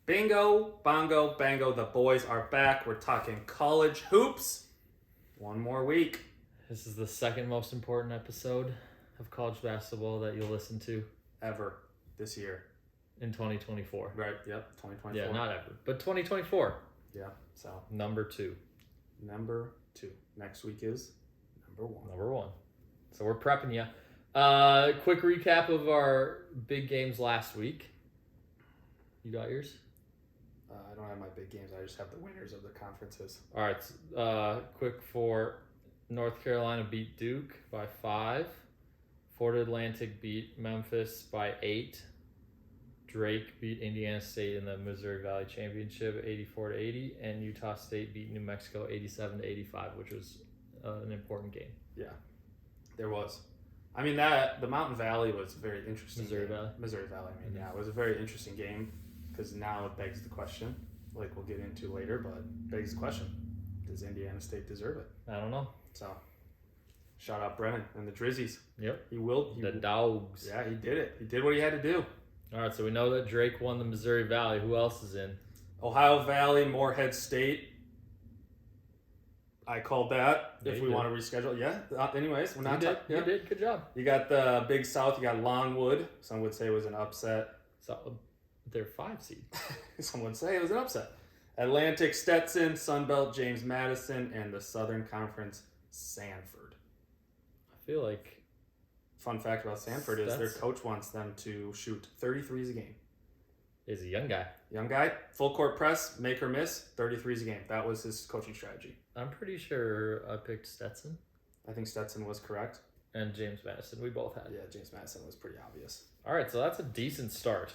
Bingo, bongo, bango. The boys are back. We're talking college hoops. One more week. This is the second most important episode of college basketball that you'll listen to Ever this year. in 2024. Right, yep, 2024. Yeah, not ever, but 2024. Yeah, so. Number 2. Number 2. Next week is number 1. Number 1. So we're prepping you. Quick recap of our big games last week. You got yours? I don't have my big games. I just have the winners of the conferences. All right. Quick for North Carolina beat Duke by 5. Florida Atlantic beat Memphis by 8. Drake beat Indiana State in the Missouri Valley Championship 84-80, and Utah State beat New Mexico 87-85, which was an important game. Yeah, there was. I mean, the Mountain Valley was very interesting. Missouri Valley. I mean, yeah, it was a very interesting game because now it begs the question, like we'll get into later, but begs the question: does Indiana State deserve it? I don't know. So, shout out Brennan and the Drizzies. Yep. The Dogs. Yeah, he did it. He did what he had to do. All right, so we know that Drake won the Missouri Valley. Who else is in? Ohio Valley, Morehead State. I called that. Yeah, if we want to reschedule, yeah. Anyways, we're not. You did. Good job. You got the Big South. You got Longwood. Some would say it was an upset. So they're 5 seed. Some would say it was an upset. Atlantic, Stetson, Sunbelt, James Madison, and the Southern Conference, Sanford. I feel like. Fun fact about Sanford is their coach wants them to shoot 33s a game. Is a young guy. Young guy, full court press, make or miss, 33s a game. That was his coaching strategy. I'm pretty sure I picked Stetson. I think Stetson was correct. And James Madison, we both had. Yeah, James Madison was pretty obvious. All right, so that's a decent start.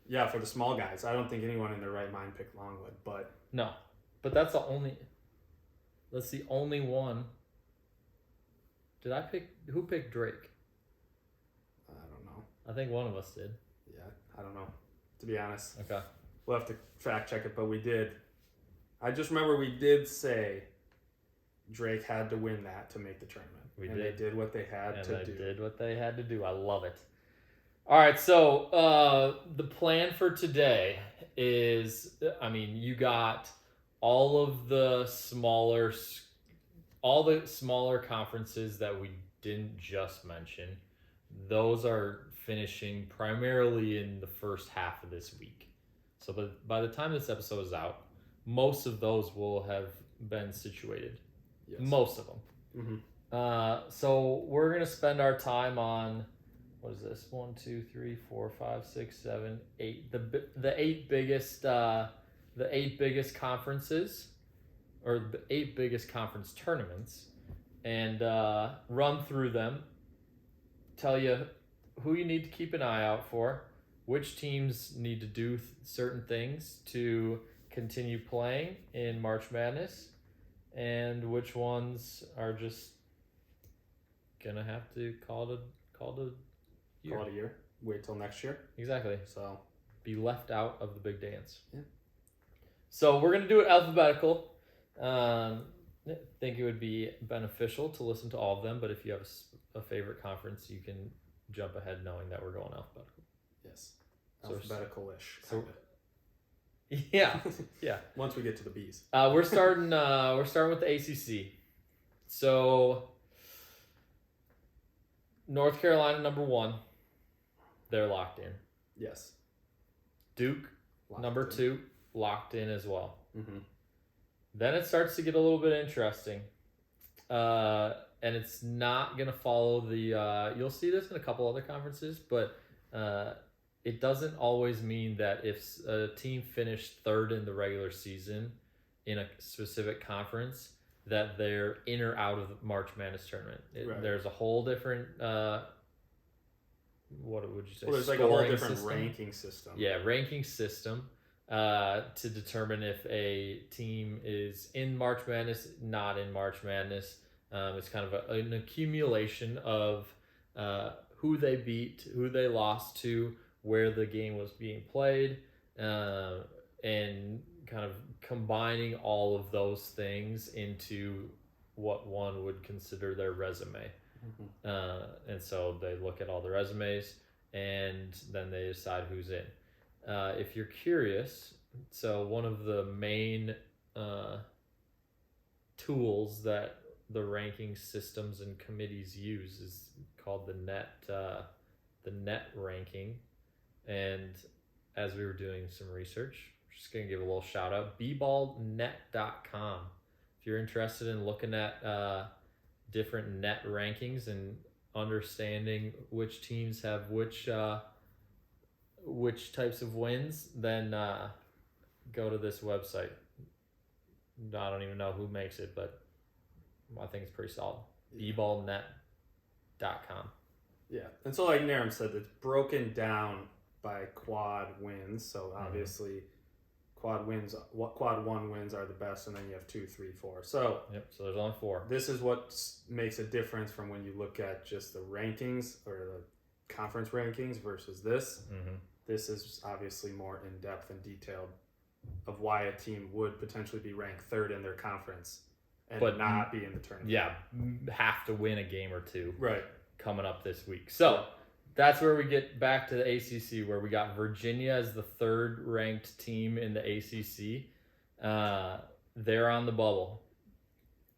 Yeah, for the small guys. I don't think anyone in their right mind picked Longwood, but... No, but that's the only one. Did I pick... Who picked Drake? I don't know. I think one of us did. Yeah, I don't know, to be honest. Okay. We'll have to fact check it, but we did. I just remember we did say Drake had to win that to make the tournament. They did what they had to do. They did what they had to do. I love it. All right, so the plan for today is, I mean, you got all the smaller conferences that we didn't just mention. Those are finishing primarily in the first half of this week. So by the time this episode is out, most of those will have been situated. Yes. Most of them. Mm-hmm. So we're going to spend our time on, what is this? 1, 2, 3, 4, 5, 6, 7, 8. The 8 biggest conferences, or the 8 biggest conference tournaments, and run through them. Tell you who you need to keep an eye out for, which teams need to do certain things to continue playing in March Madness, and which ones are just gonna have to call it a year. Wait till next year. Exactly. So be left out of the big dance. Yeah. So we're gonna do it alphabetical. I think it would be beneficial to listen to all of them, but if you have a favorite conference, you can jump ahead knowing that we're going alphabetical. Yes. Alphabetical-ish. So, yeah. Once we get to the B's. We're starting with the ACC. So North Carolina number 1, they're locked in. Yes. Duke number 2, locked in as well. Mm-hmm. Then it starts to get a little bit interesting. And it's not going to follow the... you'll see this in a couple other conferences, but it doesn't always mean that if a team finished 3rd in the regular season in a specific conference, that they're in or out of the March Madness tournament. Right. There's a whole different... what would you say? Well, there's like a whole different ranking system. Yeah, ranking system. To determine if a team is in March Madness, not in March Madness. It's kind of an accumulation of who they beat, who they lost to, where the game was being played, and kind of combining all of those things into what one would consider their resume. Mm-hmm. And so they look at all the resumes, and then they decide who's in. if you're curious, so one of the main tools that the ranking systems and committees use is called the net ranking. And as we were doing some research, I'm just gonna give a little shout out, bballnet.com. If you're interested in looking at different net rankings and understanding which teams have which types of wins, then go to this website. I don't even know who makes it, but I think it's pretty solid. bballnet.com. Yeah, and so like Naram said, it's broken down by quad wins. So obviously, quad 1 wins are the best, and then you have 2, 3, 4. So so there's only 4. This is what makes a difference from when you look at just the rankings or the conference rankings versus this. This is obviously more in depth and detailed of why a team would potentially be ranked 3rd in their conference and but not be in the tournament. Yeah, have to win a game or 2. Right. Coming up this week. So that's where we get back to the ACC, where we got Virginia as the 3rd ranked team in the ACC. They're on the bubble.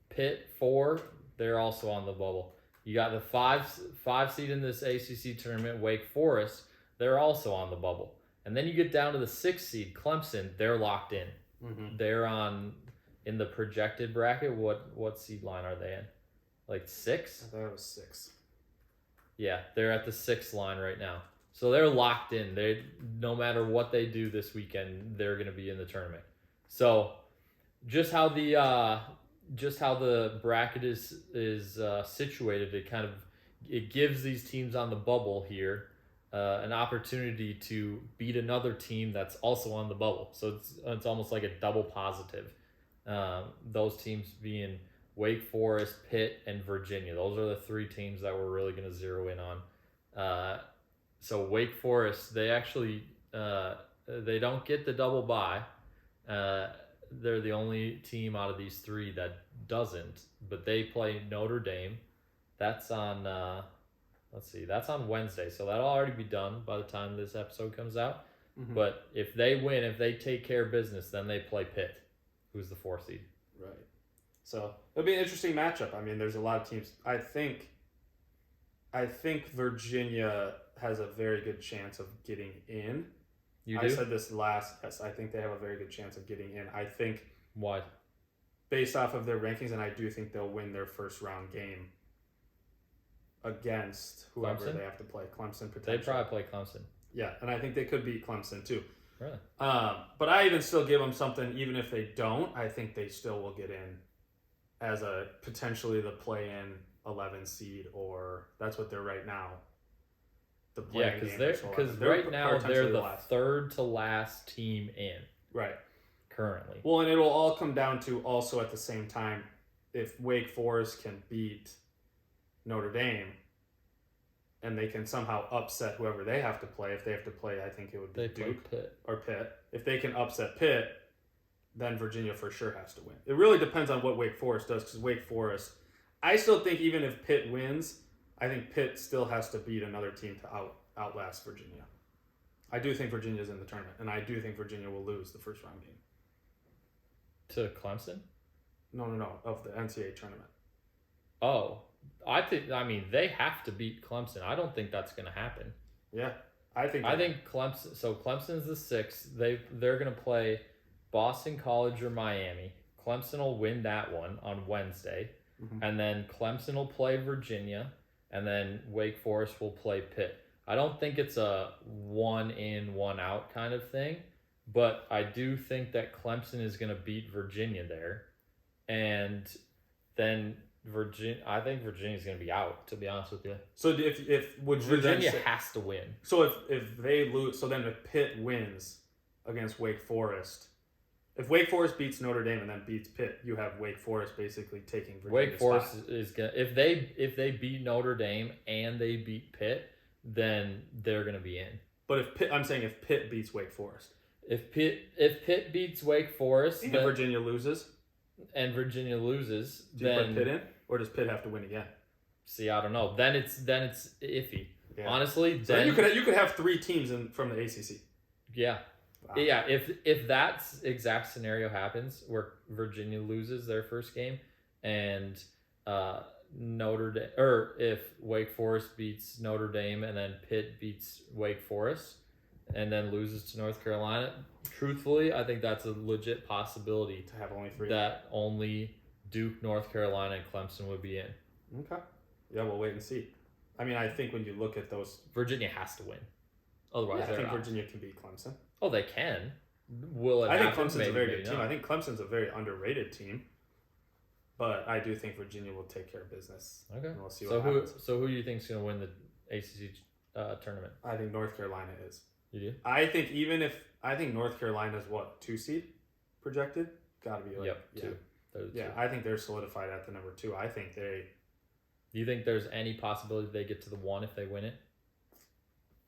Pitt 4, they're also on the bubble. You got the 5 seed in this ACC tournament, Wake Forest, they're also on the bubble. And then you get down to the 6th seed, Clemson, they're locked in. They're in the projected bracket. What seed line are they in? Like 6? I thought it was 6. Yeah, they're at the 6th line right now. So they're locked in. They, no matter what they do this weekend, they're going to be in the tournament. So just how the bracket is situated, it gives these teams on the bubble here an opportunity to beat another team that's also on the bubble. So it's almost like a double positive. Those teams being Wake Forest, Pitt, and Virginia. Those are the 3 teams that we're really going to zero in on. So Wake Forest, they actually they don't get the double bye. They're the only team out of these 3 that doesn't, but they play Notre Dame. That's on that's on Wednesday, so that'll already be done by the time this episode comes out. But if they win, if they take care of business, then they play Pitt, who's the 4th seed. Right. So it'll be an interesting matchup. I mean, there's a lot of teams. I think Virginia has a very good chance of getting in. You do? I said this last. Yes, I think they have a very good chance of getting in. I think why? Based off of their rankings, and I do think they'll win their first round game against whoever Clemson? They have to play. Clemson potentially. They probably play Clemson. Yeah, and I think they could beat Clemson too. Really? But I even still give them something. Even if they don't, I think they still will get in as a potentially the play-in 11 seed, or that's what they're right now. The play-in because right now they're the 3rd to last team in. Right. Currently. Well, and it'll all come down to also at the same time, if Wake Forest can beat Notre Dame, and they can somehow upset whoever they have to play. If they have to play, I think it would be Duke or Pitt. If they can upset Pitt, then Virginia for sure has to win. It really depends on what Wake Forest does, because Wake Forest, I still think even if Pitt wins, I think Pitt still has to beat another team to outlast Virginia. I do think Virginia's in the tournament, and I do think Virginia will lose the first round game. To Clemson? No, of the NCAA tournament. Oh, I mean, they have to beat Clemson. I don't think that's going to happen. Yeah, I think Clemson. So Clemson's the 6th. They're going to play Boston College or Miami. Clemson will win that one on Wednesday, and then Clemson will play Virginia, and then Wake Forest will play Pitt. I don't think it's a 1 in, 1 out kind of thing, but I do think that Clemson is going to beat Virginia there, and then I think Virginia's going to be out, to be honest with you. So if would Virginia has to win. So if they lose, so then if Pitt wins against Wake Forest, if Wake Forest beats Notre Dame and then beats Pitt, you have Wake Forest basically taking Virginia's Wake Forest is going to, if they beat Notre Dame and they beat Pitt, then they're going to be in. But if Pitt beats Wake Forest. If Pitt beats Wake Forest, and Virginia loses, do you put Pitt in, or does Pitt have to win again? See, I don't know. Then it's iffy. Yeah. Honestly, so then you could have 3 teams from the ACC. Yeah. Wow. Yeah, if that exact scenario happens where Virginia loses their first game and Notre Dame, or if Wake Forest beats Notre Dame and then Pitt beats Wake Forest and then loses to North Carolina, truthfully, I think that's a legit possibility To have only 3. that only Duke, North Carolina, and Clemson would be in. Okay. Yeah, we'll wait and see. I mean, I think when you look at those, Virginia has to win. Otherwise, I think out. Virginia can beat Clemson. Oh, they can. Will it I think happen? Clemson's Maybe, a very maybe good team. not. I think Clemson's a very underrated team. But I do think Virginia will take care of business. Okay. And we'll see So what happens. So who do you think is going to win the ACC tournament? I think North Carolina is. You do? I think North Carolina is what, 2 seed projected? Got to be like Yep. yeah. 2. They're the Yeah, 2. I think they're solidified at the number 2. I think they. Do you think there's any possibility they get to the 1 if they win it?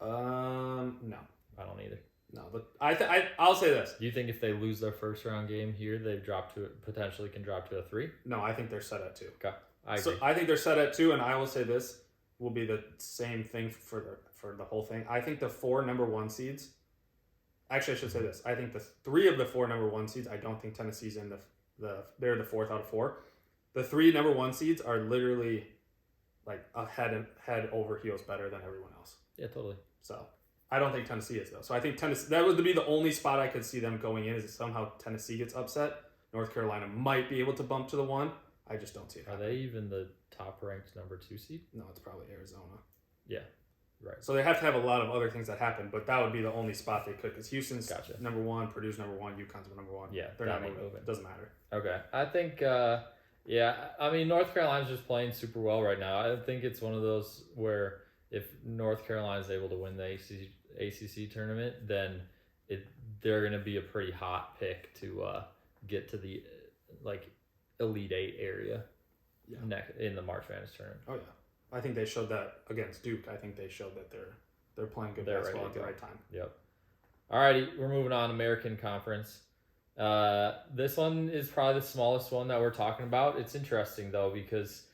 No, I don't either. no. But I'll say this. Do you think if they lose their first round game here, they potentially can drop to a 3? No, I think they're set at 2. Okay, I agree. So I think they're set at 2, and I will say this will be the same thing for the whole thing. I think the 4 number 1 seeds. Actually, I should say this. I think the 3 of the 4 number 1 seeds. I don't think Tennessee's in they're the 4th out of 4. The 3 number 1 seeds are literally like a head over heels better than everyone else. Yeah, totally. So I don't think Tennessee is though. So I think Tennessee, that would be the only spot I could see them going in, is if somehow Tennessee gets upset. North Carolina might be able to bump to the 1. I just don't see it. Are they even the top ranked number 2 seed? No, it's probably Arizona. Yeah, right. So they have to have a lot of other things that happen, but that would be the only spot they could, because Houston's Gotcha. number 1, Purdue's number 1, UConn's number 1. Yeah, they're that not ain't moving. moving. Doesn't matter. Okay, I think. Yeah, I mean North Carolina's just playing super well right now. I think it's one of those where if North Carolina's able to win the ACC tournament, then they're going to be a pretty hot pick to get to the Elite 8 area. Yeah. In the March Madness tournament. Oh yeah, I think they showed that against Duke. I think they showed that they're playing good They're basketball ready at to the go. right time. Yep. Alrighty, we're moving on. American Conference. This one is probably the smallest one that we're talking about. It's interesting though because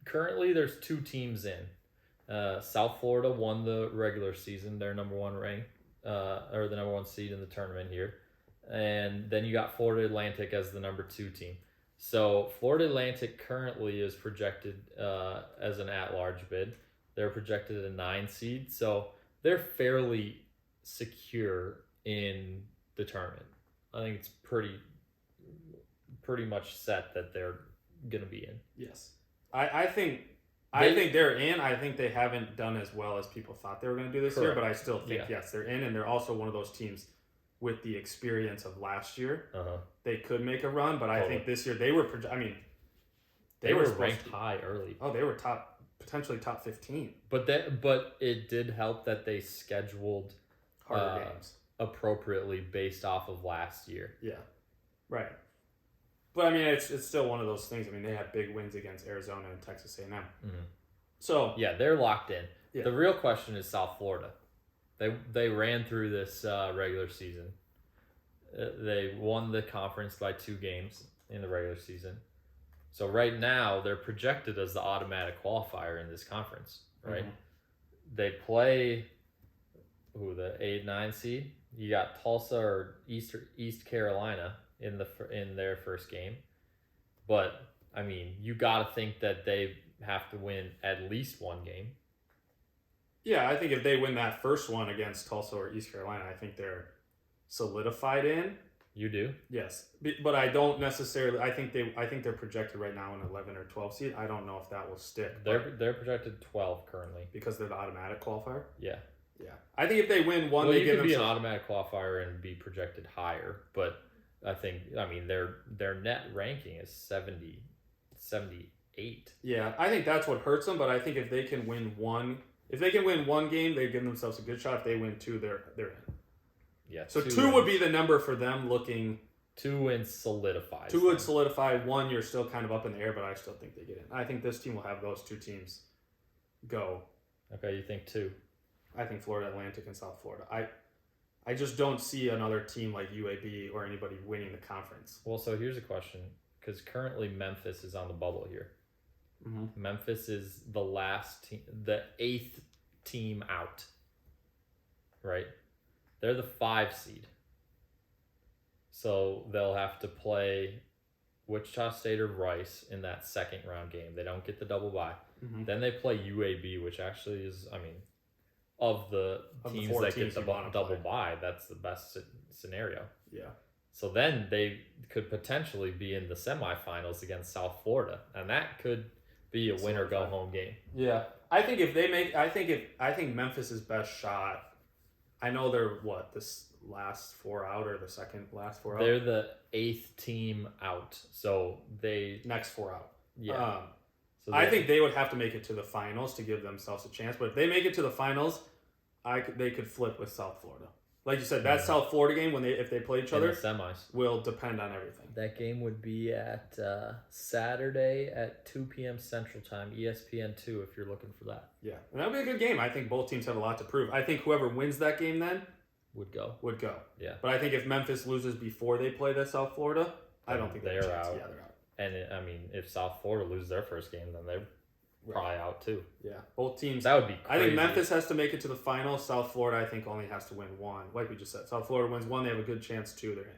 currently there's 2 teams in. South Florida won the regular season, their number 1 rank, or the number 1 seed in the tournament here, and then you got Florida Atlantic as the number 2 team. So Florida Atlantic currently is projected as an at-large bid. They're projected a 9 seed, so they're fairly secure in the tournament. I think it's pretty much set that they're gonna be in. Yes, I think they're in. I think they haven't done as well as people thought they were going to do this year, but I still think yes, they're in, and they're also one of those teams with the experience of last year. They could make a run, but I think this year they were. They were ranked high early. Oh, they were potentially top 15. But it did help that they scheduled Harder games appropriately based off of last year. Yeah, right. But I mean, it's still one of those things. I mean, they had big wins against Arizona and Texas A&M. Mm-hmm. So yeah, they're locked in. Yeah. The real question is South Florida. They ran through this regular season. They won the conference by 2 games in the regular season. So right now they're projected as the automatic qualifier in this conference. Right? Mm-hmm. They play the 8-9 seed. You got Tulsa or East Carolina in their first game, but I mean, you got to think that they have to win at least 1 game. Yeah, I think if they win that first one against Tulsa or East Carolina, I think they're solidified in. You do? Yes, but I don't necessarily. I think they're projected right now an 11 or 12 seed. I don't know if that will stick. They're projected 12 currently because they're the automatic qualifier. Yeah. Yeah, I think if they win one, well, they you give could be an themselves automatic qualifier and be projected higher, but I mean their net ranking is 78. Yeah, I think that's what hurts them. But I think if they can win one game, they give themselves a good shot. If they win 2, they're in. Yeah. So 2 would be the number for them. Looking 2 wins solidifies. 2 would solidify. 1, you're still kind of up in the air, but I still think they get in. I think this team will have those 2 teams go. Okay, you think 2? I think Florida Atlantic and South Florida. I just don't see another team like UAB or anybody winning the conference. Well, so here's a question, because currently Memphis is on the bubble here. Mm-hmm. Memphis is the last team, the 8th team out, right? They're the 5 seed. So they'll have to play Wichita State or Rice in that second round game. They don't get the double bye. Mm-hmm. Then they play UAB, which actually is, I mean, of the teams four that teams get the double bye, that's the best scenario. Yeah. So then they could potentially be in the semifinals against South Florida, and that could be a win or go home game. Yeah, I think if they make, I think Memphis' best shot. I know they're this last 4 out or the second last 4 out. They're the 8th team out, so they next 4 out. Yeah. So I think they would have to make it to the finals to give themselves a chance. But if they make it to the finals, they could flip with South Florida. Like you said, that South Florida game if they play each other, in the semis, will depend on everything. That game would be at Saturday at 2 p.m. Central Time, ESPN2, if you're looking for that. Yeah, and that would be a good game. I think both teams have a lot to prove. I think whoever wins that game then would go. Yeah. But I think if Memphis loses before they play the South Florida, I don't think they're out. Yeah, they're out. And if South Florida loses their first game, then they're probably out too. Yeah, both teams. That would be crazy. I think Memphis has to make it to the final. South Florida, I think, only has to win 1. Like we just said, South Florida wins 1, they have a good chance. 2, they're in.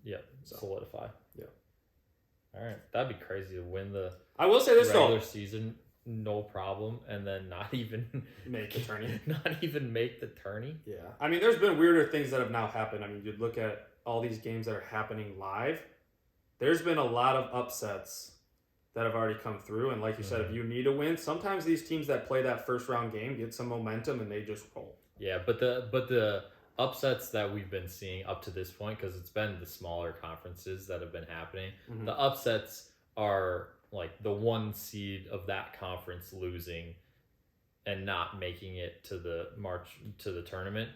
Yep, solidify. Yeah. All right, that'd be crazy to win the. I will say this regular season, no problem, and then not even make the tourney. Not even make the tourney. Yeah, I mean, there's been weirder things that have now happened. I mean, you'd look at all these games that are happening live. There's been a lot of upsets that have already come through, and like you said, if you need a win, sometimes these teams that play that first round game get some momentum and they just roll. Yeah, but the upsets that we've been seeing up to this point, because it's been the smaller conferences that have been happening, the upsets are like the 1 seed of that conference losing and not making it to the tournament.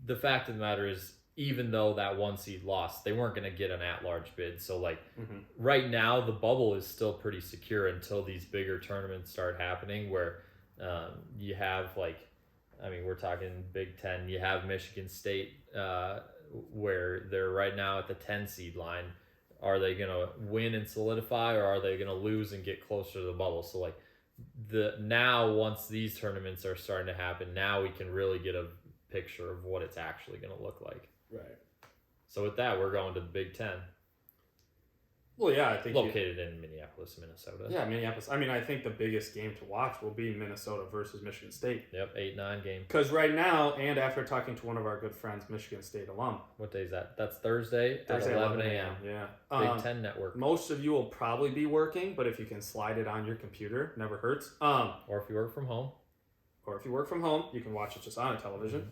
The fact of the matter is, even though that 1 seed lost, they weren't going to get an at-large bid. So, right now, the bubble is still pretty secure until these bigger tournaments start happening where you have, we're talking Big Ten. You have Michigan State where they're right now at the 10 seed line. Are they going to win and solidify, or are they going to lose and get closer to the bubble? So, once these tournaments are starting to happen, now we can really get a picture of what it's actually going to look like. Right. So with that, we're going to the Big Ten. Well, yeah, I think located in Minneapolis, Minnesota. Yeah, Minneapolis. I mean, I think the biggest game to watch will be Minnesota versus Michigan State. Yep, 8-9 game. Because right now, and after talking to one of our good friends, Michigan State alum. What day is that? That's Thursday at 11 a.m. Yeah. Big Ten Network. Most of you will probably be working, but if you can slide it on your computer, never hurts. Or if you work from home. You can watch it just on a television.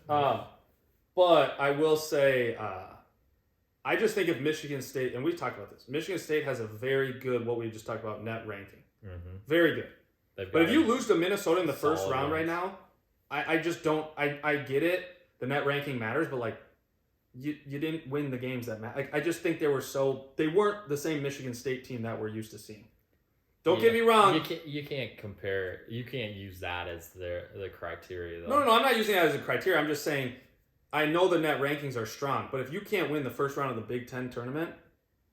But I will say, I just think if Michigan State, and we've talked about this, Michigan State has a very good, what we just talked about, net ranking. Very good. But if you lose to Minnesota in the first round right now, I just don't, I get it. The net ranking matters, but you didn't win the games that matter. I just think they weren't the same Michigan State team that we're used to seeing. Don't get me wrong. You can't compare, you can't use that as the criteria though. No, I'm not using that as a criteria. I'm just saying, I know the net rankings are strong, but if you can't win the first round of the Big Ten tournament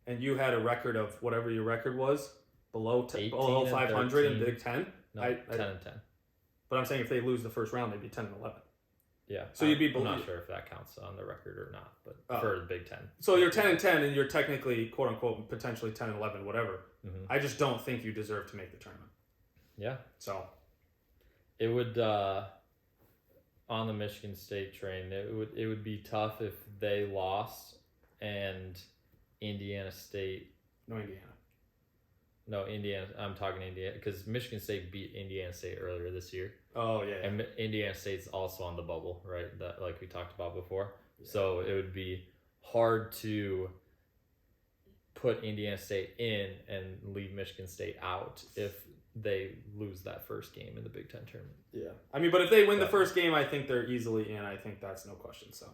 and you had a record of whatever your record was, below 500 in Big Ten, 10 and 10. But I'm saying if they lose the first round, they'd be 10 and 11. Yeah. So you'd be I'm not sure if that counts on the record or not, but for the Big Ten. So you're 10 and 10 and you're technically, quote unquote, potentially 10 and 11, whatever. I just don't think you deserve to make the tournament. Yeah. So it would on the Michigan State train, it would be tough if they lost and Indiana State. No, Indiana. I'm talking Indiana because Michigan State beat Indiana State earlier this year. Oh yeah. And Indiana State's also on the bubble, right? That like we talked about before. Yeah. So it would be hard to put Indiana State in and leave Michigan State out if they lose that first game in the Big Ten tournament. Yeah. I mean, but if they win the first game, I think they're easily in. I think that's no question. So.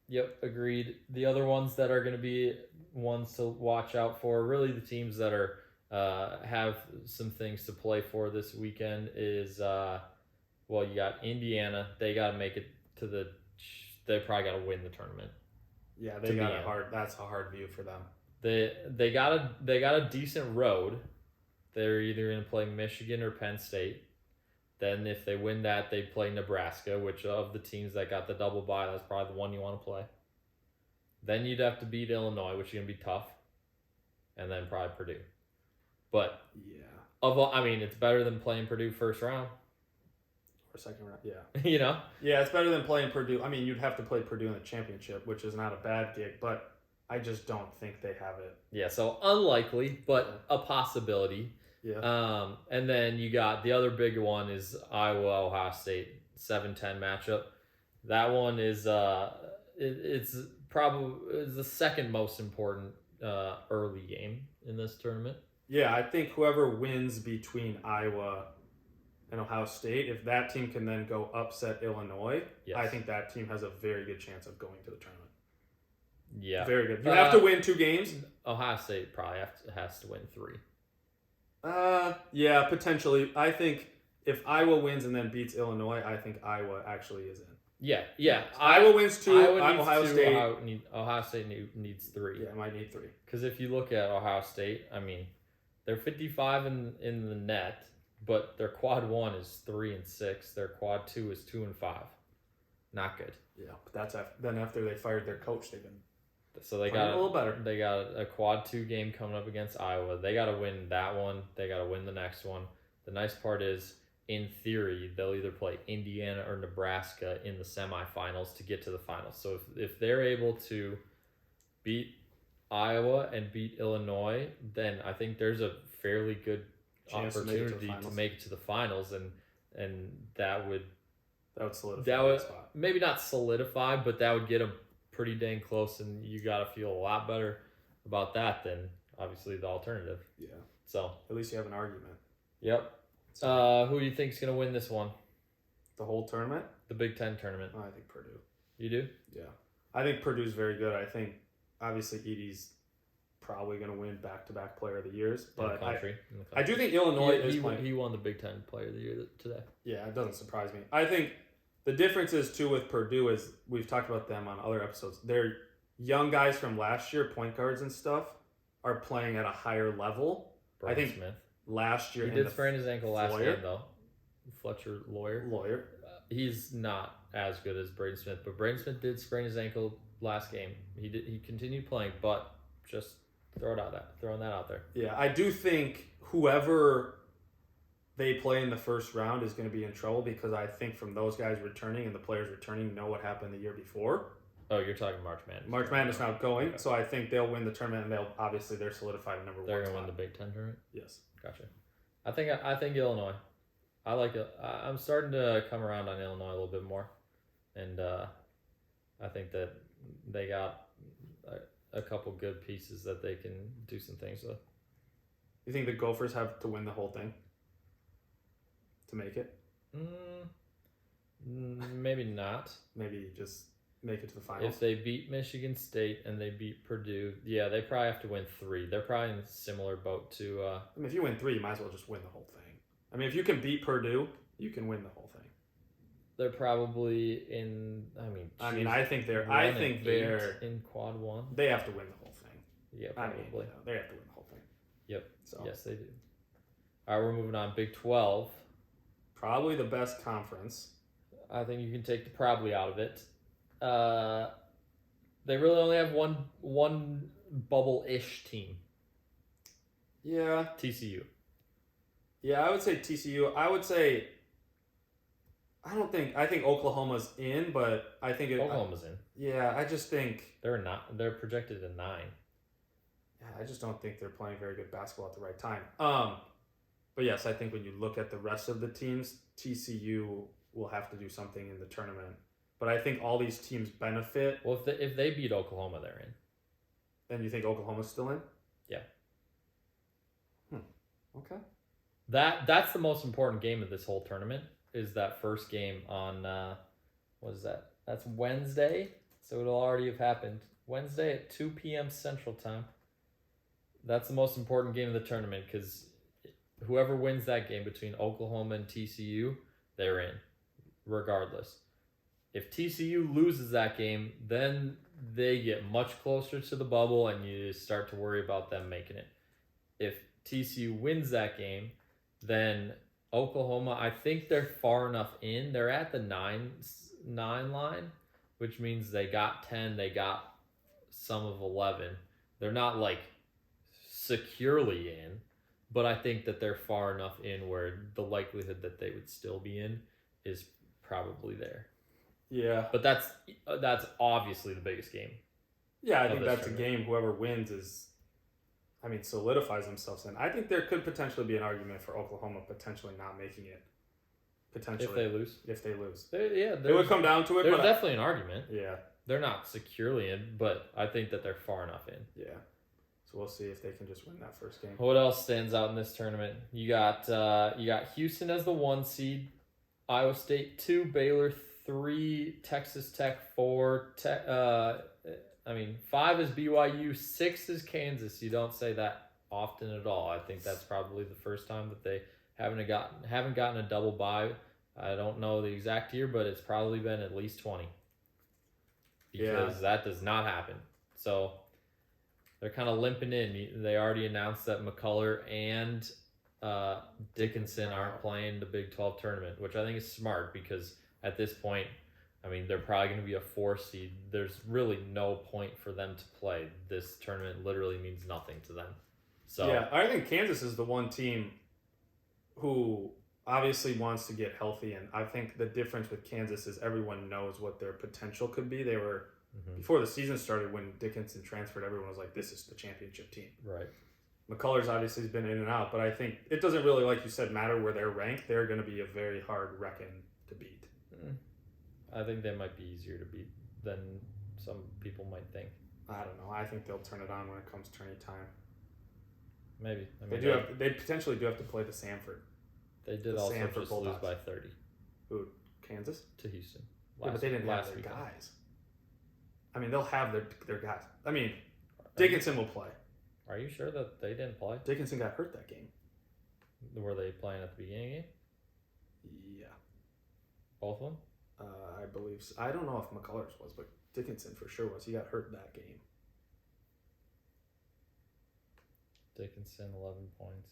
Yep, agreed. The other ones that are going to be ones to watch out for, really the teams that are have some things to play for this weekend is, you got Indiana. They got to make it to they probably got to win the tournament. Yeah, they got it hard. That's a hard view for them. They got a decent road. They're either going to play Michigan or Penn State. Then if they win that, they play Nebraska, which of the teams that got the double bye, that's probably the one you want to play. Then you'd have to beat Illinois, which is going to be tough. And then probably Purdue. But, it's better than playing Purdue first round. Or second round, yeah. Yeah, it's better than playing Purdue. I mean, you'd have to play Purdue in the championship, which is not a bad gig, but I just don't think they have it. Yeah, so unlikely, but a possibility. Yeah. And then you got the other big one is Iowa Ohio State 7-10 matchup. That one is it's probably the second most important early game in this tournament. Yeah, I think whoever wins between Iowa and Ohio State, if that team can then go upset Illinois, yes. I think that team has a very good chance of going to the tournament. Yeah. Very good. You have to win 2 games. Ohio State probably has to win 3. Yeah, potentially. I think if Iowa wins and then beats Illinois, I think Iowa actually is in. Yeah. Iowa wins 2. Ohio State needs 3. Yeah, might need 3. Because if you look at Ohio State, I mean, they're 55 in the net, but their quad 1 is 3-6. Their quad 2 is 2-5. Not good. Yeah, but that's after they fired their coach, they've been. So they got a little better. They got a quad 2 game coming up against Iowa. They got to win that one. They got to win the next one. The nice part is, in theory, they'll either play Indiana or Nebraska in the semifinals to get to the finals. So if they're able to beat Iowa and beat Illinois, then I think there's a fairly good opportunity to make it to the finals, and that would solidify that spot. Maybe not solidify, but that would get them pretty dang close, and you got to feel a lot better about that than obviously the alternative. Yeah. So at least you have an argument. Yep. Who do you think is going to win this one? The whole tournament? The Big Ten tournament. I think Purdue. You do? Yeah. I think Purdue's very good. I think obviously Edie's probably going to win back-to-back Player of the Years, but I do think Illinois is playing. He won the Big Ten Player of the Year today. Yeah, it doesn't surprise me. I think the difference is, too, with Purdue is we've talked about them on other episodes. They're young guys from last year, point guards and stuff, are playing at a higher level. Brian I think Smith. Last year he did sprain his ankle last game, though. Fletcher Lawyer. He's not as good as Braden Smith, but Braden Smith did sprain his ankle last game. He continued playing, but just throwing that out there. Yeah, I do think whoever they play in the first round is going to be in trouble, because I think from those guys returning and the players returning know what happened the year before. Oh, you're talking March Madness. March Madness now going, okay. So I think they'll win the tournament, and they're solidified at number 1. They're going to win the Big Ten tournament? Yes. Gotcha. I think Illinois. I like it. I'm starting to come around on Illinois a little bit more, and I think that they got a couple good pieces that they can do some things with. You think the Gophers have to win the whole thing to make it? Maybe not. Maybe just make it to the finals. If they beat Michigan State and they beat Purdue, yeah, they probably have to win 3. They're probably in a similar boat to... I mean, if you win 3, you might as well just win the whole thing. I mean, if you can beat Purdue, you can win the whole thing. They're probably in... I think they're in quad 1. They have to win the whole thing. Yeah, probably. They have to win the whole thing. Yep. So. Yes, they do. All right, we're moving on. Big 12. Probably the best conference. I think you can take the probably out of it. They really only have one bubble-ish team. Yeah. TCU. Yeah, I would say TCU. I think Oklahoma's in, but I think Oklahoma's in. Yeah, I just think they're projected to 9. Yeah, I just don't think they're playing very good basketball at the right time. But yes, I think when you look at the rest of the teams, TCU will have to do something in the tournament. But I think all these teams benefit. Well, if they beat Oklahoma, they're in. Then you think Oklahoma's still in? Yeah. Okay. That's the most important game of this whole tournament, is that first game on, what is that? That's Wednesday, so it'll already have happened. Wednesday at 2 p.m. Central Time. That's the most important game of the tournament, because whoever wins that game between Oklahoma and TCU, they're in, regardless. If TCU loses that game, then they get much closer to the bubble, and you start to worry about them making it. If TCU wins that game, then Oklahoma, I think they're far enough in. They're at the 9 line, which means they got 10. They got some of 11. They're not like securely in, but I think that they're far enough in where the likelihood that they would still be in is probably there. Yeah. But that's obviously the biggest game. Yeah, I think that's a game whoever wins solidifies themselves in. I think there could potentially be an argument for Oklahoma potentially not making it. Potentially. If they lose. It would come down to it. There's definitely an argument. Yeah. They're not securely in, but I think that they're far enough in. Yeah. So we'll see if they can just win that first game. What else stands out in this tournament? You got Houston as the 1 seed, Iowa State 2, Baylor 3, Texas Tech 4. 5 is BYU, 6 is Kansas. You don't say that often at all. I think that's probably the first time that they haven't gotten a double bye. I don't know the exact year, but it's probably been at least 20. Because that does not happen. So they're kind of limping in. They already announced that McCullough and Dickinson aren't playing the Big 12 tournament, which I think is smart because at this point, they're probably going to be a 4 seed. There's really no point for them to play. This tournament literally means nothing to them. So yeah, I think Kansas is the one team who obviously wants to get healthy, and I think the difference with Kansas is everyone knows what their potential could be. They were before the season started when Dickinson transferred, everyone was like, this is the championship team. Right. McCullers obviously has been in and out, but I think it doesn't really, like you said, matter where they're ranked. They're going to be a very hard reckon to beat. I think they might be easier to beat than some people might think. I don't know. I think they'll turn it on when it comes tourney time. Maybe. They potentially do have to play the Samford. They did also Samford just Bulldogs. Lose by 30. Who? Kansas? To Houston. But they didn't have their guys. They'll have their guys. Dickinson will play. Are you sure that they didn't play? Dickinson got hurt that game. Were they playing at the beginning game? Yeah. Both of them? I believe so. I don't know if McCullers was, but Dickinson for sure was. He got hurt that game. Dickinson, 11 points.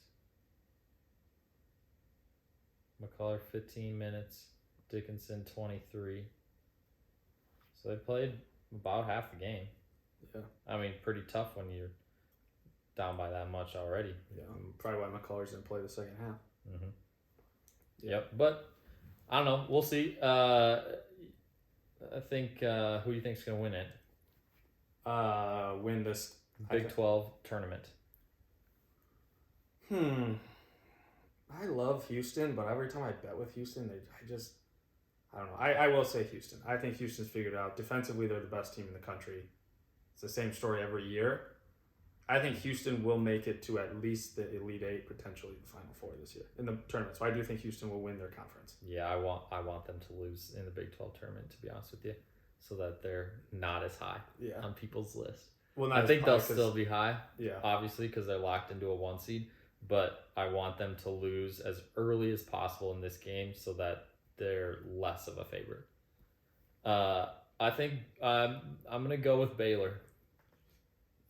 McCullough, 15 minutes. Dickinson, 23. So they played about half the game. Yeah. Pretty tough when you're down by that much already. Yeah, probably why McCullers didn't play the second half. Mm-hmm. Yep, but I don't know. We'll see. I think who do you think is going to win it? Win this Big 12 tournament. I love Houston, but every time I bet with Houston, I don't know. I will say Houston. I think Houston's figured out. Defensively, they're the best team in the country. It's the same story every year. I think Houston will make it to at least the Elite Eight, potentially the Final Four this year in the tournament. So I do think Houston will win their conference. Yeah, I want them to lose in the Big 12 tournament, to be honest with you, so that they're not as high on people's list. Well, I think they'll still be high, obviously, because they're locked into a 1 seed. But I want them to lose as early as possible in this game so that they're less of a favorite. I think I'm going to go with Baylor.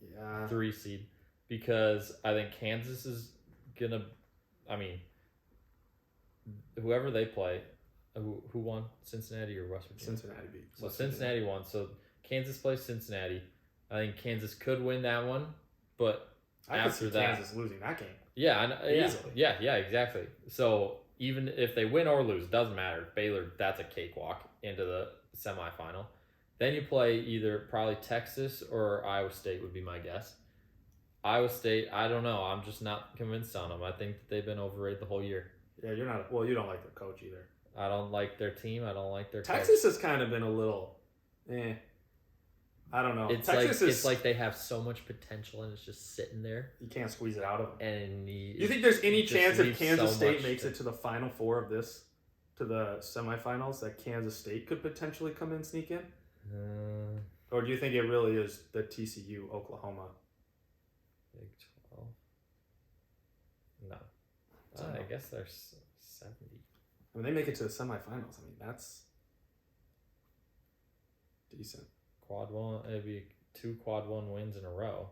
Yeah. 3 seed. Because I think Kansas is going to... whoever they play... Who won? Cincinnati or West Virginia? Cincinnati beat. So Cincinnati won. So Kansas plays Cincinnati. I think Kansas could win that one. But I could see Kansas losing that game. Easily. Yeah, exactly. So even if they win or lose, doesn't matter. Baylor, that's a cakewalk into the semifinal. Then you play either probably Texas or Iowa State would be my guess. Iowa State, I don't know. I'm just not convinced on them. I think that they've been overrated the whole year. Yeah, you're not. Well, you don't like their coach either. I don't like their team. I don't like their Texas coach. Has kind of been a little, I don't know. It's like they have so much potential and it's just sitting there. You can't squeeze it out of them. And you think there's any chance if Kansas State makes it to the Final Four of this, to the semifinals, that Kansas State could potentially come in, sneak in? Or do you think it really is the TCU, Oklahoma? Big 12? No. I guess they're 70. They make it to the semifinals. That's decent. Quad 1, it'd be 2 quad 1 wins in a row.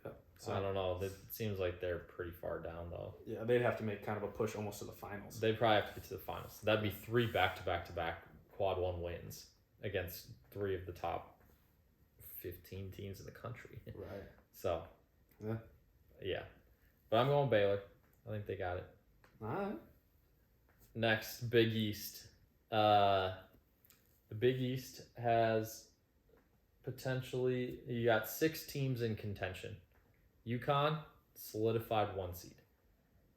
Yeah. So I don't know. It seems like they're pretty far down, though. yeah, they'd have to make kind of a push almost to the finals. They'd probably have to get to the finals. That'd be 3 back-to-back-to-back quad 1 wins against 3 of the top 15 teams in the country. Right. So, yeah. But I'm going Baylor. I think they got it. All right. Next, Big East. The Big East has potentially, you got 6 teams in contention. UConn, solidified 1 seed.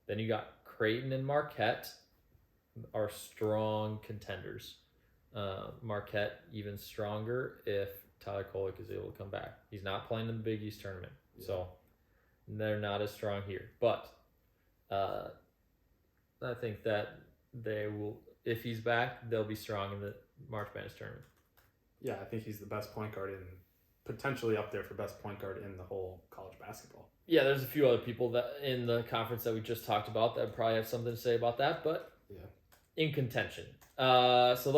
Then you got Creighton and Marquette are strong contenders. Marquette even stronger if Tyler Kolek is able to come back. He's not playing in the Big East tournament, so they're not as strong here. But I think that they will, if he's back, they'll be strong in the March Madness tournament. Yeah, I think he's the best point guard in, potentially up there for best point guard in the whole college basketball. Yeah, there's a few other people that in the conference that we just talked about that probably have something to say about that, but in contention. So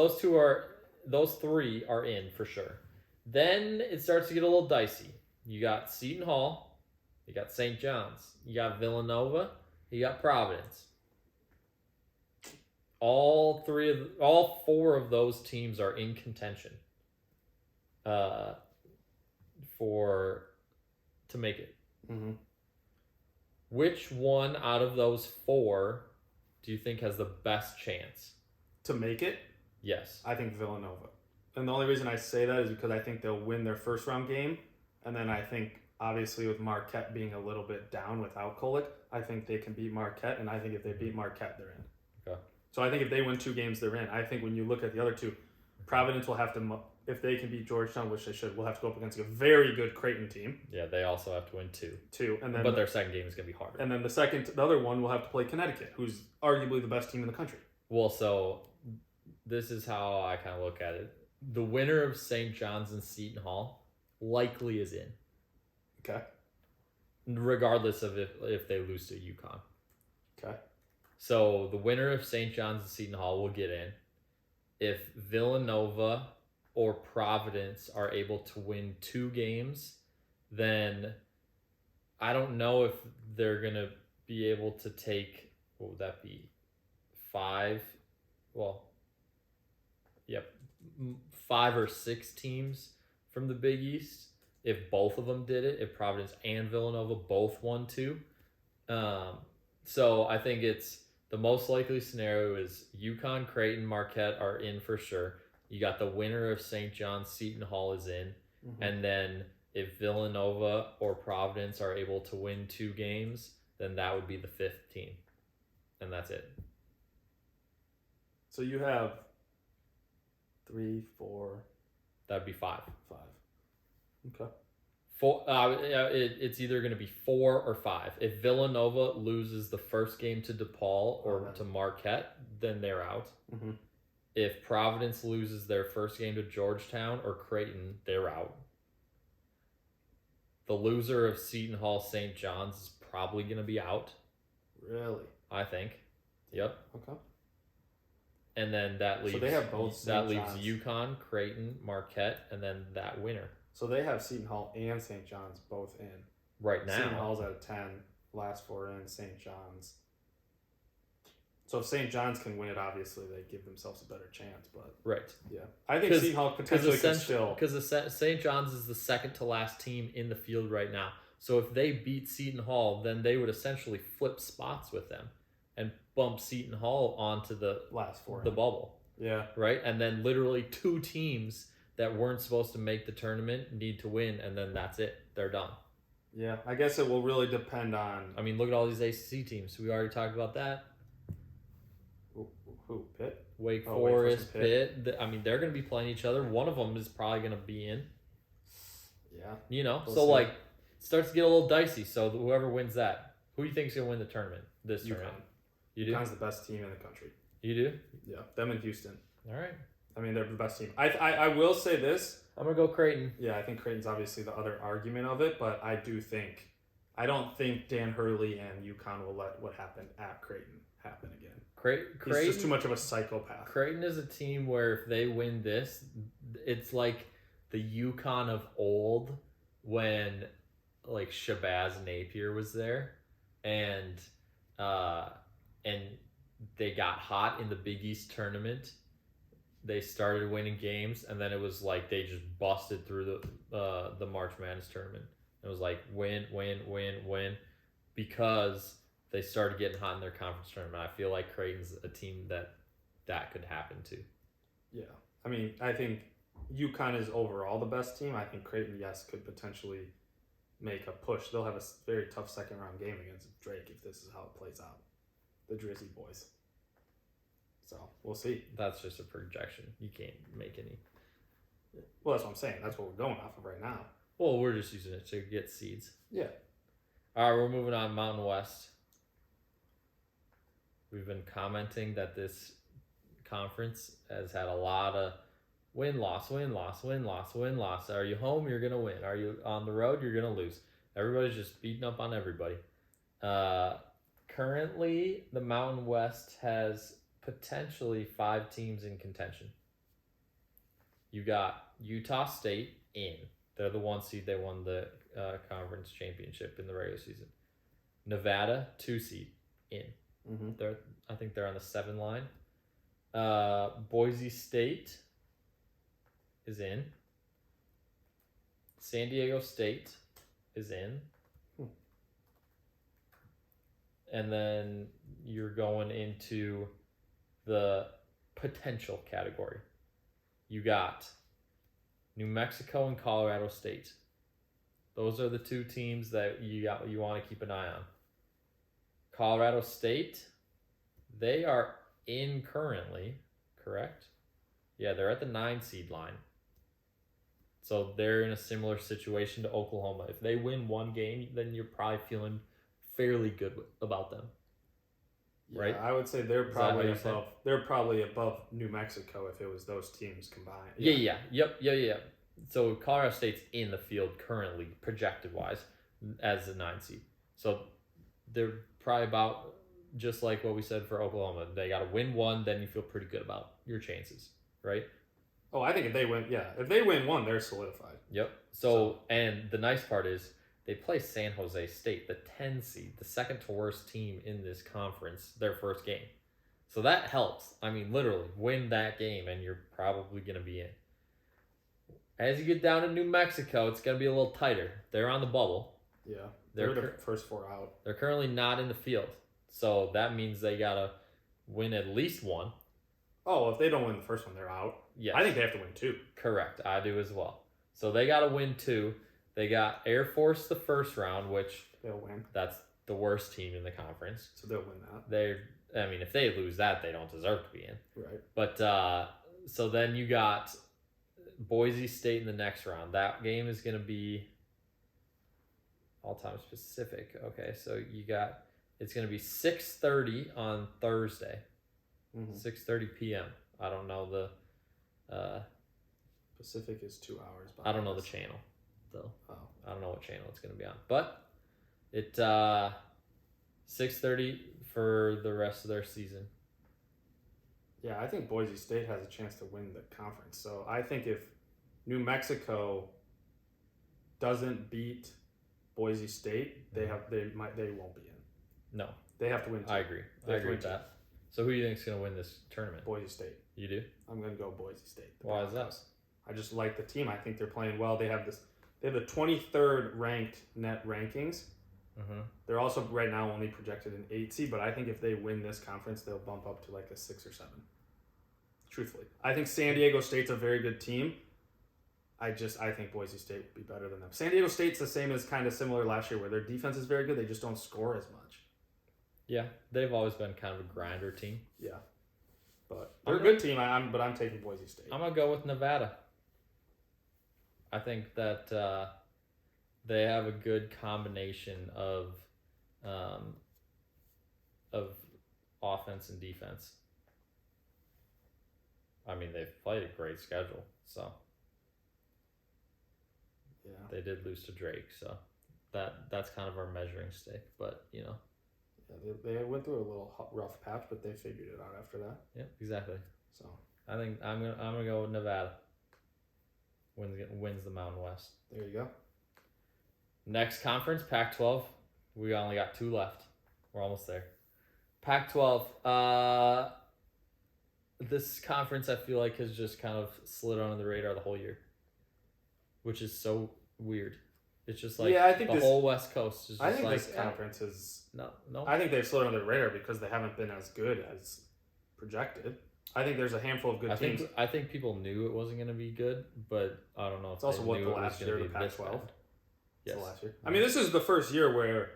those 3 are in for sure. Then it starts to get a little dicey. You got Seton Hall, you got St. John's, you got Villanova, you got Providence. All 4 of those teams are in contention to make it. Mm-hmm. Which one out of those 4 do you think has the best chance to make it? Yes, I think Villanova. And the only reason I say that is because I think they'll win their first round game. And then I think, obviously, with Marquette being a little bit down without Kolek, I think they can beat Marquette. And I think if they beat Marquette, they're in. Okay. So I think if they win 2 games, they're in. I think when you look at the other 2, Providence will have to, if they can beat Georgetown, which they should, will have to go up against a very good Creighton team. Yeah, they also have to win 2. And then, but their second game is going to be harder. And then the other one will have to play Connecticut, who's arguably the best team in the country. Well, so this is how I kind of look at it. The winner of St. John's and Seton Hall likely is in. Okay. Regardless of if they lose to UConn. Okay. So the winner of St. John's and Seton Hall will get in. If Villanova or Providence are able to win 2 games, then I don't know if they're going to be able to take, what would that be? 5? Well, yep. 5 or 6 teams from the Big East. If both of them did it, if Providence and Villanova both won 2. So I think it's the most likely scenario is UConn, Creighton, Marquette are in for sure. You got the winner of St. John's, Seton Hall is in. Mm-hmm. And then if Villanova or Providence are able to win 2 games, then that would be the 5th team. And that's it. So you have 3, 4. That'd be 5. 5. Okay. It's either going to be 4 or 5. If Villanova loses the first game to DePaul or to Marquette, then they're out. Mm-hmm. If Providence loses their first game to Georgetown or Creighton, they're out. The loser of Seton Hall St. John's is probably going to be out. Really? I think. Yep. Okay. And then that leaves. So they have both. That leaves UConn, Creighton, Marquette, and then that winner. So they have Seton Hall and St. John's both in. Right now. Seton Hall's at 10, last 4 in, St. John's. So if St. John's can win it, obviously they give themselves a better chance. But right. Yeah. I think Seton Hall potentially could still. Because St. John's is the second to last team in the field right now. So if they beat Seton Hall, then they would essentially flip spots with them and bump Seton Hall onto the last 4 the bubble. Yeah. Right? And then literally 2 teams that weren't supposed to make the tournament need to win, and then that's it. They're done. Yeah, I guess it will really depend on... I mean, look at all these ACC teams. We already talked about that. Who? Pitt? Wake Forest, Pitt. I mean, they're going to be playing each other. One of them is probably going to be in. Yeah. You know? We'll see. It starts to get a little dicey. So whoever wins that, who do you think is going to win the tournament? This tournament? You do? UConn's the best team in the country. You do? Yeah. Them and Houston. All right. I mean, they're the best team. I will say this. I'm going to go Creighton. Yeah, I think Creighton's obviously the other argument of it, but I don't think Dan Hurley and UConn will let what happened at Creighton happen again. He's just too much of a psychopath. Creighton is a team where if they win this, it's like the UConn of old when like Shabazz Napier was there, and uh, and they got hot in the Big East tournament. They started winning games, and then it was like they just busted through the March Madness tournament. It was like win, because they started getting hot in their conference tournament. I feel like Creighton's a team that could happen to. Yeah, I mean, I think UConn is overall the best team. I think Creighton, yes, could potentially make a push. They'll have a very tough second round game against Drake if this is how it plays out. The Drizzy boys. So we'll see. That's just a projection. You can't make any. Well, that's what I'm saying. That's what we're going off of right now. Well, we're just using it to get seeds. Yeah. All right, we're moving on. Mountain West. We've been commenting that this conference has had a lot of win-loss. Are you home? You're going to win. Are you on the road? You're going to lose. Everybody's just beating up on everybody. Currently, the Mountain West has potentially 5 teams in contention. You got Utah State in. They're the 1 seed. They won the conference championship in the regular season. Nevada, 2 seed in. Mm-hmm. I think they're on the 7 line. Boise State is in. San Diego State is in. And then you're going into the potential category. You got New Mexico and Colorado State. Those are the 2 teams that you want to keep an eye on. Colorado State, they are in currently, correct? Yeah, they're at the 9 seed line. So they're in a similar situation to Oklahoma. If they win 1 game, then you're probably feeling fairly good about them. Yeah, right? I would say they're probably above New Mexico if it was those teams combined. Yeah. So Colorado State's in the field currently, projected wise, as the 9 seed. So they're probably about just like what we said for Oklahoma. They got to win 1, then you feel pretty good about your chances, right? Oh, I think if they win 1, they're solidified. Yep. So and the nice part is they play San Jose State, the 10 seed, the second to worst team in this conference, their first game. So that helps. I mean, literally, win that game and you're probably going to be in. As you get down to New Mexico, it's going to be a little tighter. They're on the bubble. Yeah. They're the first 4 out. They're currently not in the field. So that means they got to win at least 1. Oh, if they don't win the first one, they're out. Yes. I think they have to win 2. Correct. I do as well. So they got to win 2. They got Air Force the first round, which they'll win. That's the worst team in the conference. So they'll win that. If they lose that, they don't deserve to be in. Right. But so then you got Boise State in the next round. That game is going to be all-time specific. Okay, so it's going to be 6:30 on Thursday. 6:30 p.m. I don't know the Pacific is 2 hours. I don't know the channel though. Oh. I don't know what channel it's going to be on. But it 6:30 for the rest of their season. Yeah, I think Boise State has a chance to win the conference. So I think if New Mexico doesn't beat Boise State, they won't be in. No. They have to win 2. I agree. I agree with that. So who do you think is going to win this tournament? Boise State. You do? I'm going to go Boise State. Why is that? I just like the team. I think they're playing well. They have the 23rd ranked net rankings. Mm-hmm. They're also right now only projected an 8 seed, but I think if they win this conference, they'll bump up to like a 6 or 7. Truthfully, I think San Diego State's a very good team. I think Boise State would be better than them. San Diego State's the same as kind of similar last year, where their defense is very good. They just don't score as much. Yeah, they've always been kind of a grinder team. Yeah, but they're a good team. But I'm taking Boise State. I'm gonna go with Nevada. I think that they have a good combination of offense and defense. I mean, they've played a great schedule, so yeah, they did lose to Drake, so that's kind of our measuring stick. But you know, yeah, they went through a little rough patch, but they figured it out after that. Yeah, exactly. So I think I'm gonna go with Nevada. Wins the Mountain West. There you go. Next conference, Pac-12. We only got 2 left. We're almost there. Pac-12. This conference, I feel like, has just kind of slid under the radar the whole year, which is so weird. It's just like I think the whole West Coast is just I think like, this conference is... No. I think they've slid under the radar because they haven't been as good as projected. I think there's a handful of good teams. I think people knew it wasn't going to be good, but I don't know if it's also what knew the it was last gonna year be of the this Pac-12. bad. Yes. The last year. I mean, this is the first year where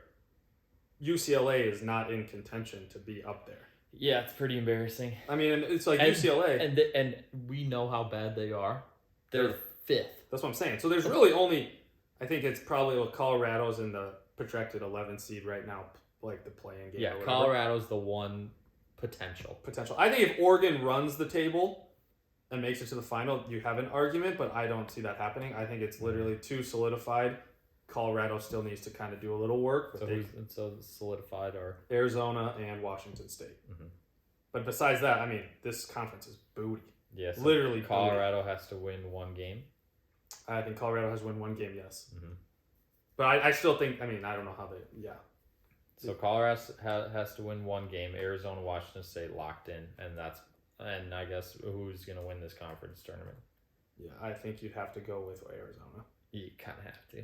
UCLA is not in contention to be up there. Yeah, it's pretty embarrassing. I mean, it's like UCLA. And we know how bad they are. They're 5th. That's what I'm saying. So there's really only, I think it's probably Colorado's in the projected 11th seed right now, like the playing game. Yeah, or Colorado's the one potential. I think if Oregon runs the table and makes it to the final, you have an argument, but I don't see that happening. I think it's literally too solidified. Colorado still needs to kind of do a little work. So solidified are Arizona and Washington State. Mm-hmm. But besides that, I mean, this conference is booty. Yes, literally. Colorado has to win 1 game. I think Colorado has won 1 game. Yes, mm-hmm. But I still think. I mean, I don't know how they. Yeah. So Colorado has to win 1 game. Arizona, Washington State locked in, and I guess who's going to win this conference tournament? Yeah, I think you'd have to go with Arizona. You kind of have to.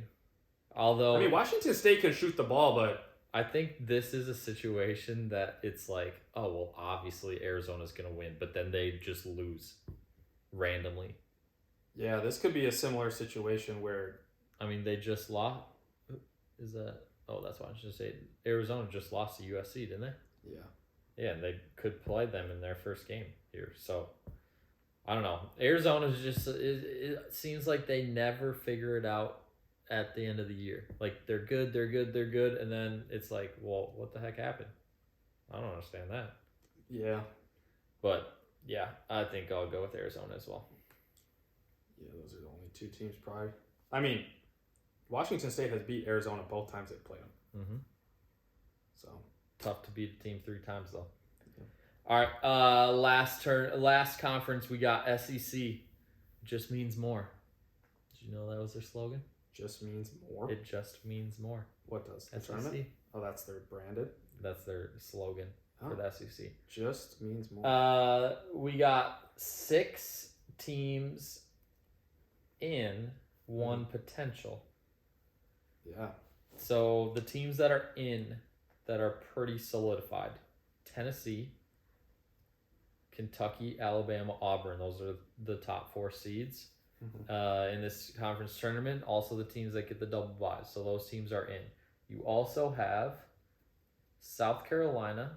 Although, I mean, Washington State can shoot the ball, but I think this is a situation that it's like, oh, well, obviously Arizona's going to win, but then they just lose randomly. Yeah, this could be a similar situation where... I mean, they just lost... Is that... Oh, that's what I was going to say. Arizona just lost to USC, didn't they? Yeah. Yeah, and they could play them in their first game here. So, I don't know. Arizona's just... It seems like they never figure it out at the end of the year. Like, they're good, and then it's like, well, what the heck happened? I don't understand that. Yeah. But, yeah, I think I'll go with Arizona as well. Yeah, those are the only 2 teams probably. I mean, Washington State has beat Arizona both times they've played them. Mm-hmm. So. Tough to beat a team 3 times, though. Yeah. All right, last conference, we got SEC. Just means more. Did you know that was their slogan? Just means more? It just means more. What does? The SEC. tournament? Oh, that's their branded? That's their slogan for the SEC. Just means more. We got 6 teams in, 1 potential. Yeah. So the teams that are in that are pretty solidified: Tennessee, Kentucky, Alabama, Auburn. Those are the top 4 seeds in this conference tournament. Also the teams that get the double buys. So those teams are in. You also have South Carolina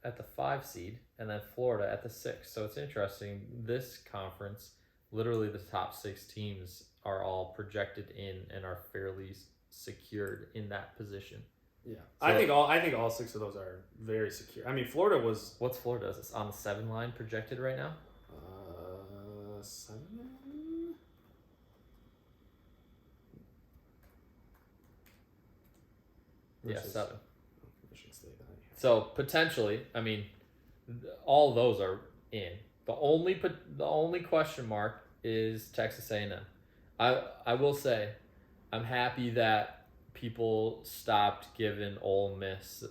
at the 5 seed and then Florida at the 6. So it's interesting. This conference, literally the top 6 teams are all projected in and are fairly secured in that position. Yeah, so, I think all 6 of those are very secure. I mean, Florida was... What's Florida? Is it on the 7 line projected right now? 7? Yeah, 7. Michigan State. So potentially, I mean, all those are in. The only question mark is Texas A&M. I will say, I'm happy that people stopped giving Ole Miss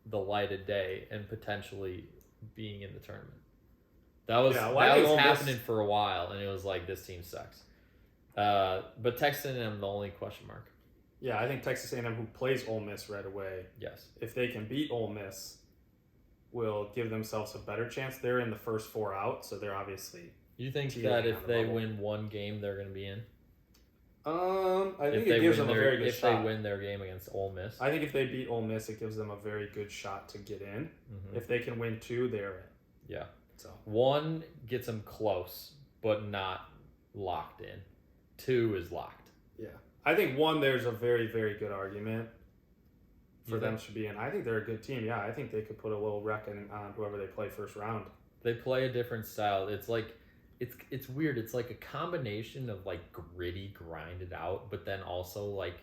the light of day and potentially being in the tournament. That was happening for a while, and it was like, this team sucks. But Texas A&M, the only question mark. Yeah, I think Texas A&M, who plays Ole Miss right away, yes, if they can beat Ole Miss, will give themselves a better chance. They're in the first 4 out, so they're obviously... You think that if they win 1 game, they're going to be in? I think it gives them a very good shot. If they win their game against Ole Miss. I think if they beat Ole Miss, it gives them a very good shot to get in. Mm-hmm. If they can win 2, they're in. Yeah. So 1 gets them close, but not locked in. 2 is locked. Yeah. I think 1, there's a very, very good argument for them to be in. I think they're a good team. Yeah, I think they could put a little reckoning on whoever they play first round. They play a different style. It's like... It's weird. It's like a combination of like gritty, grinded out, but then also like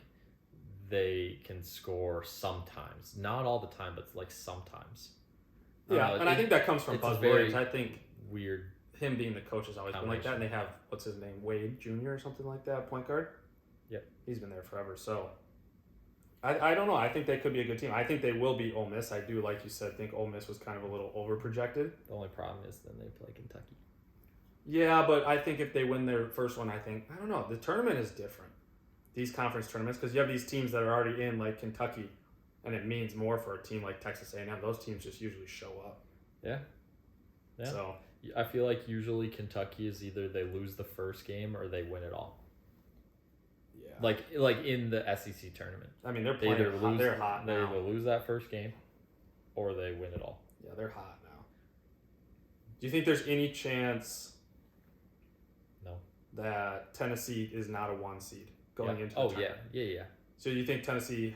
they can score sometimes. Not all the time, but like sometimes. Yeah, and I think that comes from Buzz Williams. I think weird. Him being the coach has always been like that, and they have, what's his name, Wade Jr. or something like that, point guard. Yep. He's been there forever. So I don't know. I think they could be a good team. I think they will beat Ole Miss. I do, like you said, think Ole Miss was kind of a little over projected. The only problem is then they play Kentucky. Yeah, but I think if they win their first one, I don't know. The tournament is different. These conference tournaments, because you have these teams that are already in, like Kentucky, and it means more for a team like Texas A&M. Those teams just usually show up. Yeah. So I feel like usually Kentucky is either they lose the first game or they win it all. yeah, Like in the SEC tournament. I mean they're They playing. either lose, They're hot they now. either lose that first game or they win it all. Yeah, they're hot now. Do you think there's any chance? No. That Tennessee is not a 1 seed going into the tournament? Yeah. So you think Tennessee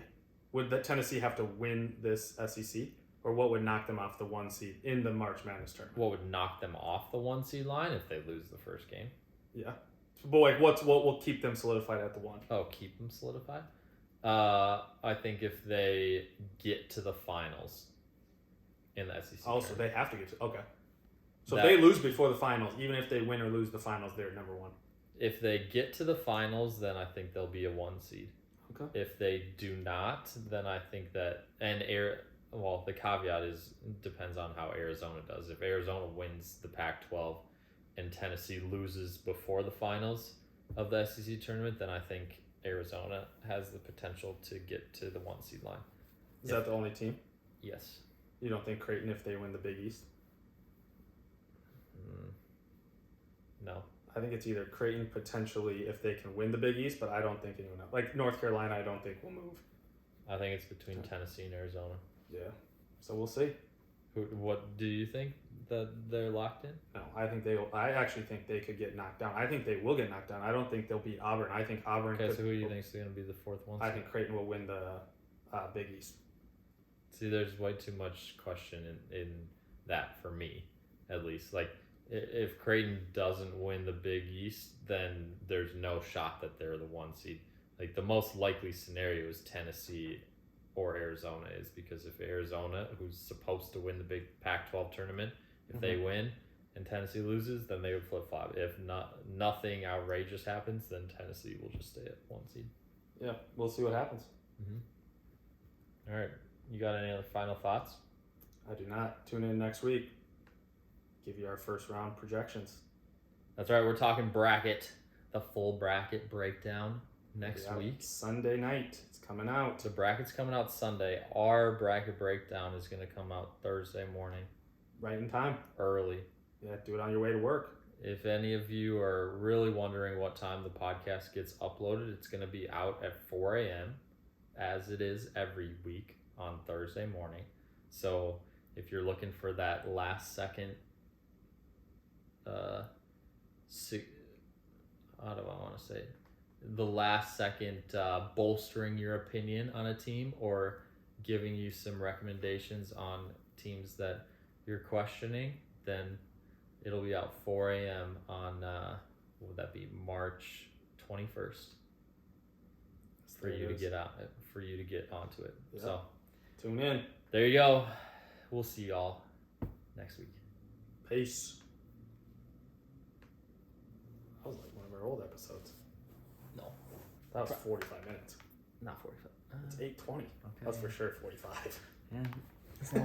have to win this SEC, or what would knock them off the 1 seed in the March Madness tournament? What would knock them off the 1 seed line if they lose the first game? Yeah, but like what will keep them solidified at the 1? Oh, keep them solidified? I think if they get to the finals in the SEC. Also, tournament. they have to get to okay. So That- if they lose before the finals, even if they win or lose the finals, they're number 1. If they get to the finals, then I think they'll be a 1 seed. Okay. If they do not, then I think that the caveat is depends on how Arizona does. If Arizona wins the Pac-12 and Tennessee loses before the finals of the SEC tournament, then I think Arizona has the potential to get to the 1 seed line. Is that the only team? Yes. You don't think Creighton if they win the Big East? No. I think it's either Creighton potentially if they can win the Big East, but I don't think anyone else. Like North Carolina, I don't think will move. I think it's between Tennessee and Arizona. Yeah. So we'll see. What do you think that they're locked in? No, I actually think they could get knocked down. I think they will get knocked down. I don't think they'll beat Auburn. I think Auburn. Okay, so who do you think is going to be the 4th one? I think Creighton will win the Big East. See, there's way too much question in that for me, at least. Like, if Creighton doesn't win the Big East, then there's no shot that they're the 1 seed. Like, the most likely scenario is Tennessee or Arizona is because if Arizona, who's supposed to win the big Pac-12 tournament, if they win and Tennessee loses, then they would flip-flop. If nothing outrageous happens, then Tennessee will just stay at 1 seed. Yeah, we'll see what happens. Mm-hmm. All right. You got any other final thoughts? I do not. Tune in next week. Give you our first round projections. That's right. We're talking bracket, the full bracket breakdown next week. Sunday night. It's coming out. The bracket's coming out Sunday. Our bracket breakdown is going to come out Thursday morning. Right in time. Early. Yeah, do it on your way to work. If any of you are really wondering what time the podcast gets uploaded, it's going to be out at 4 a.m. as it is every week on Thursday morning. So if you're looking for that last second, how do I want to say it? The last second bolstering your opinion on a team or giving you some recommendations on teams that you're questioning, then it'll be out 4 a.m. on, what would that be, March 21st for you to get onto it. Yeah. So Tune in. there you go. We'll see y'all next week. Peace. That was like one of our old episodes. No. That was 45 minutes. Not 45. It's 8:20. Okay. That's for sure 45. Yeah.